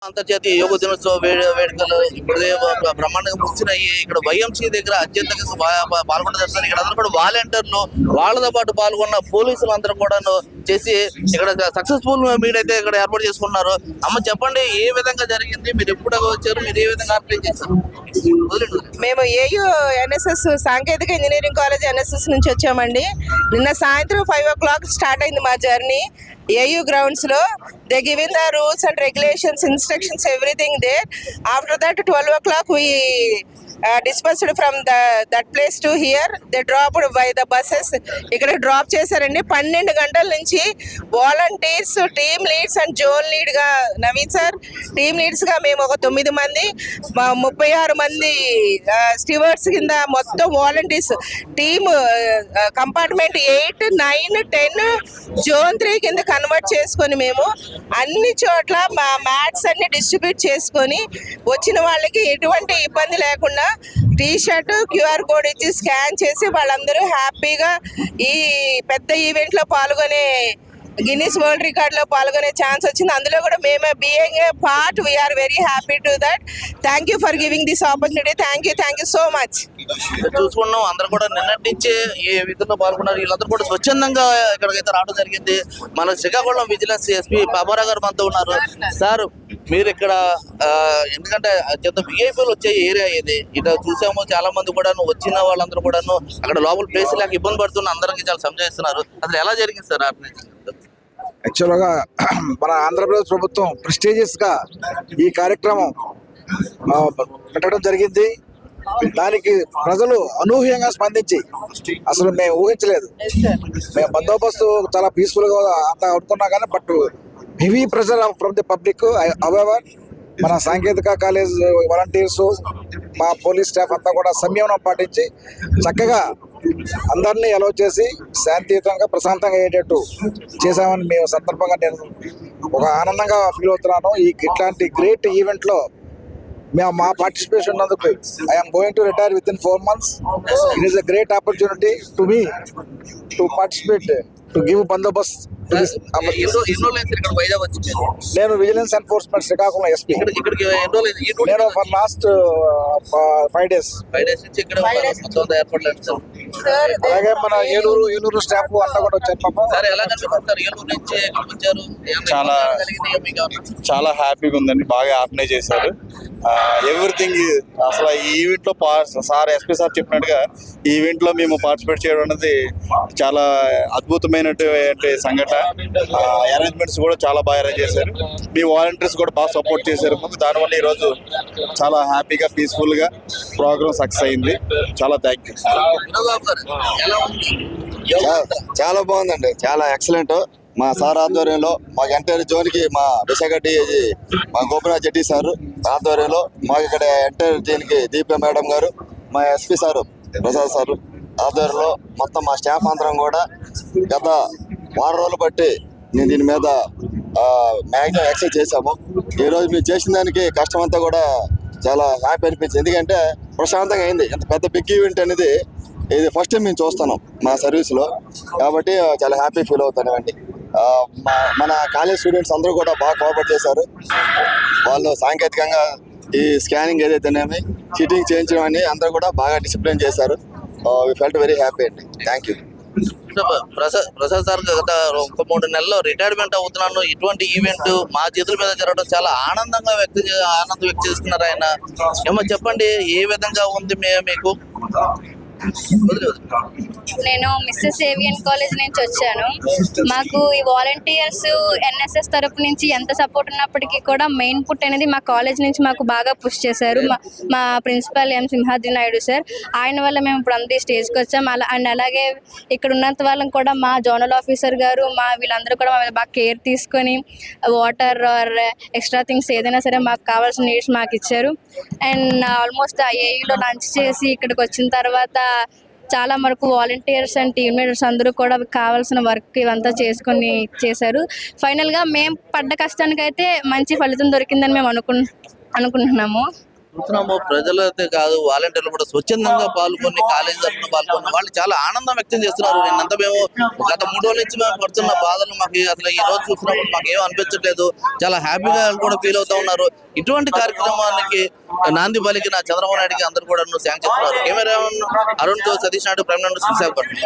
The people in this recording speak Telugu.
అంతర్జాతీయ యోగ దినోత్సవ వేడుకలు ఇప్పుడు బ్రహ్మాండంగా ముగిసినాయి. ఇక్కడ వైఎంసీ దగ్గర అత్యంత పాల్గొంటారు. ఇక్కడ అందరూ కూడా వాలంటీర్లు, వాళ్ళతో పాటు పాల్గొన్న పోలీసులు అందరూ కూడా చేసి ఇక్కడ సక్సెస్ఫుల్ మీట్ అయితే ఇక్కడ ఏర్పాటు చేసుకున్నారు. అమ్మ చెప్పండి, ఏ విధంగా జరిగింది, మీరు ఎప్పుడు వచ్చారు, మీరు ఏ విధంగా అప్లై చేశారు? మేము ఏయూ ఎన్ఎస్ఎస్ సాంకేతిక ఇంజనీరింగ్ కాలేజ్ ఎన్ఎస్ఎస్ నుంచి వచ్చామండి. నిన్న సాయంత్రం 5 o'clock స్టార్ట్ అయింది మా జర్నీ. ఏయూ గ్రౌండ్స్ లో they giving the rules and regulations, instructions, everything there. After that 12 o'clock we dispersed from that place to here. They dropped by the buses. ఇక్కడ డ్రాప్ చేశారండి. 12 గంటల నుంచి volunteers, team leads and zone lead గా నవీన్ సార్, టీమ్ లీడ్స్ గా మేము ఒక 9 మంది, 36 మంది స్టీవర్డ్స్ కింద మొత్తం వాలంటీర్స్ టీమ్ కంపార్ట్మెంట్ 8, 9, 10 జోన్ 3 కింద కన్వర్ట్ చేసుకొని మేము అన్ని చోట్ల మా మ్యాట్స్ అన్ని డిస్ట్రిబ్యూట్ చేసుకొని వచ్చిన వాళ్ళకి ఎటువంటి ఇబ్బంది లేకుండా టీ షర్ట్, QR కోడ్ ఇచ్చి స్కాన్ చేసి వాళ్ళందరూ హ్యాపీగా ఈ పెద్ద ఈవెంట్ లో పాల్గొనే, గిన్నిస్ వరల్డ్ రికార్డ్ లో పాల్గొనే ఛాన్స్ వచ్చింది. అందులో కూడా మేము being a part, we're very happy to that. Thank you for giving this opportunity. Thank you so much. చూసుకున్నాం, అందరూ కూడా నిన్నటి నుంచే ఈ విధంగా పాల్గొన్నారు. వీళ్ళందరూ కూడా స్వచ్ఛందంగా ఇక్కడికైతే రావడం జరిగింది. మన శ్రీకాకుళం విజిలెన్స్ ఎస్పీ పాపారావు గారు మనతో ఉన్నారు. సార్, మీరు ఇక్కడ ఎందుకంటే అత్యంత విఐపీలు వచ్చే ఏరియా ఇది, ఇట్లా చూసాము. చాలా మంది కూడా వచ్చిన వాళ్ళందరూ కూడా అక్కడ లోపల ప్లేస్ లేక ఇబ్బంది పడుతున్న అందరికీ చాలా సమజాయిస్తున్నారు. అసలు ఎలా జరిగింది సార్? యాక్చువల్గా మన ఆంధ్రప్రదేశ్ ప్రభుత్వం ప్రెస్టీజియస్ గా ఈ కార్యక్రమం పెట్టడం జరిగింది. దానికి ప్రజలు అనూహ్యంగా స్పందించి, అసలు మేము ఊహించలేదు. మేము బందోబస్తు చాలా పీస్ఫుల్ గా అంతా అనుకున్నా కానీ but heavy pressure from the public. However మన సాంకేతిక కాలేజ్ వాలంటీర్స్, మా పోలీస్ స్టాఫ్ అంతా కూడా సంయమనం పాటించి చక్కగా అందరినీ అలౌ చేసి శాంతియుతంగా ప్రశాంతంగా అయ్యేటట్టు చేశామని మేము సందర్భంగా నేను ఒక ఆనందంగా ఫీల్ అవుతున్నాను. ఇట్లాంటి గ్రేట్ ఈవెంట్లో మేము మా పార్టిసిపేషన్ ఉన్నందుకు I'm going to retire with in 4 months. It is a great opportunity to me to participate, to give Bandobast. నేను విజిలెన్స్ ఎన్ఫోర్స్మెంట్ శ్రీకాకుళం ఎస్పీ. నేను ఫర్ లాస్ట్ 5 days. అలాగే మన ఏలూరు స్టాఫ్ అంతా కూడా వచ్చారు. చాలా హ్యాపీగా ఉందండి. బాగా ఆర్గనైజ్ చేశారు ఎవ్రీథింగ్. అసలు ఈ ఈవెంట్ లో సార్ ఎస్పీ సార్ చెప్పినట్టుగా ఈ ఈవెంట్ లో మేము పార్టిసిపేట్ చేయడం అనేది చాలా అద్భుతమైనటువంటి సంఘటన. అరేంజ్మెంట్స్ కూడా చాలా బాగా అరేంజ్ చేశారు. మీ వాలంటీర్స్ కూడా బాగా సపోర్ట్ చేశారు. దానివల్ల ఈరోజు చాలా హ్యాపీగా పీస్ఫుల్ గా ప్రోగ్రామ్ సక్సెస్ అయింది. చాలా థ్యాంక్ యూ. చాలా బాగుందండి, చాలా ఎక్సలెంట్. మా సార్ ఆధ్వర్యంలో మాకు ఎంటైర్ జోన్కి మా విశాఖ డిఐజీ మా గోపినాథ్ జెట్టి సారు ఆధ్వర్యంలో మాకు ఇక్కడ ఎంటైర్ దీనికి దీప మేడం గారు, మా ఎస్పీ సారు ప్రసాద్ సారు ఆధ్వర్యంలో మొత్తం మా స్టాఫ్ అందరం కూడా గత 6 రోజులు బట్టి నేను దీని మీద మ్యాక్సిమం ఎక్సర్సైజ్ చేశాము. ఈరోజు మేము చేసిన దానికి కష్టం అంతా కూడా చాలా హ్యాపీ అనిపించింది. ఎందుకంటే ప్రశాంతంగా అయింది. ఎంత పెద్ద బిగ్ ఈవెంట్ అనేది ఇది ఫస్ట్ టైం మేము చూస్తున్నాం మా సర్వీస్లో, కాబట్టి చాలా హ్యాపీ ఫీల్ అవుతానండి. మన కాలేజ్ స్టూడెంట్స్ అందరూ కూడా బాగా కోఆపరేట్ చేశారు. వాళ్ళు సాంకేతికంగా ఈ స్కానింగ్ ఏదైతేనేమి, చీటింగ్ చేయించడం అని అందరూ కూడా బాగా డిసిప్లిన్ చేశారు. వి ఫెల్ట్ వెరీ హ్యాపీ అండి. Thank you. ప్రసాద్ సార్, గత 3 నెలల్లో రిటైర్మెంట్ అవుతున్నాను. ఇటువంటి ఈవెంట్ మా చేతుల మీద జరగడం చాలా ఆనందం వ్యక్తం చేస్తున్నారు ఆయన. ఏమో చెప్పండి, ఏ విధంగా ఉంది మీకు? నేను మిస్సెస్ ఏవియన్ కాలేజ్ నుంచి వచ్చాను. మాకు ఈ వాలంటీర్స్ ఎన్ఎస్ఎస్ తరపు నుంచి ఎంత సపోర్ట్ ఉన్నప్పటికీ కూడా మెయిన్ పుట్ అనేది మా కాలేజ్ నుంచి మాకు బాగా పుష్ చేశారు. మా principal M Simhadri Naidu sir, ఆయన వల్ల మేము ఇప్పుడు అంతా స్టేజ్కి వచ్చాం. అండ్ అలాగే ఇక్కడ ఉన్నంత వాళ్ళని కూడా మా జోనల్ ఆఫీసర్ గారు, వీళ్ళందరూ కూడా మా మీద బాగా కేర్ తీసుకొని వాటర్ ఆర్ ఎక్స్ట్రా థింగ్స్ ఏదైనా సరే మాకు కావాల్సిన నీడ్స్ మాకు ఇచ్చారు. అండ్ ఆల్మోస్ట్ ఐఏఈలో లంచ్ చేసి ఇక్కడికి వచ్చిన తర్వాత చాలా వరకు వాలంటీర్స్ అండ్ టీమ్ లీడర్స్ అందరూ కూడా కావాల్సిన వర్క్ ఇవంతా చేశారు. ఫైనల్గా మేము పడ్డ కష్టానికైతే మంచి ఫలితం దొరికిందని మేము అనుకుంటున్నాము. చూస్తున్నాము ప్రజలైతే కాదు వాలంటీర్లు కూడా స్వచ్ఛందంగా పాల్గొని కాలేజీ తరఫున పాల్గొని వాళ్ళు చాలా ఆనందం వ్యక్తం చేస్తున్నారు. నిన్నంతా మేము గత 3 రోజుల నుంచి మేము పడుతున్న బాధలు మాకు అసలు ఈ రోజు చూసినప్పుడు మాకు ఏం అనిపించట్లేదు, చాలా హ్యాపీగా కూడా ఫీల్ అవుతా ఉన్నారు. ఇటువంటి కార్యక్రమానికి నాంది పలికిన చంద్రబాబు నాయుడుకి అందరూ కూడా థ్యాంక్స్ చెప్తున్నారు. కెమెరా అరుణ్ తో సతీష్ నాయుడు, ప్రైమ్ న్యూస్ విశాఖపట్నం.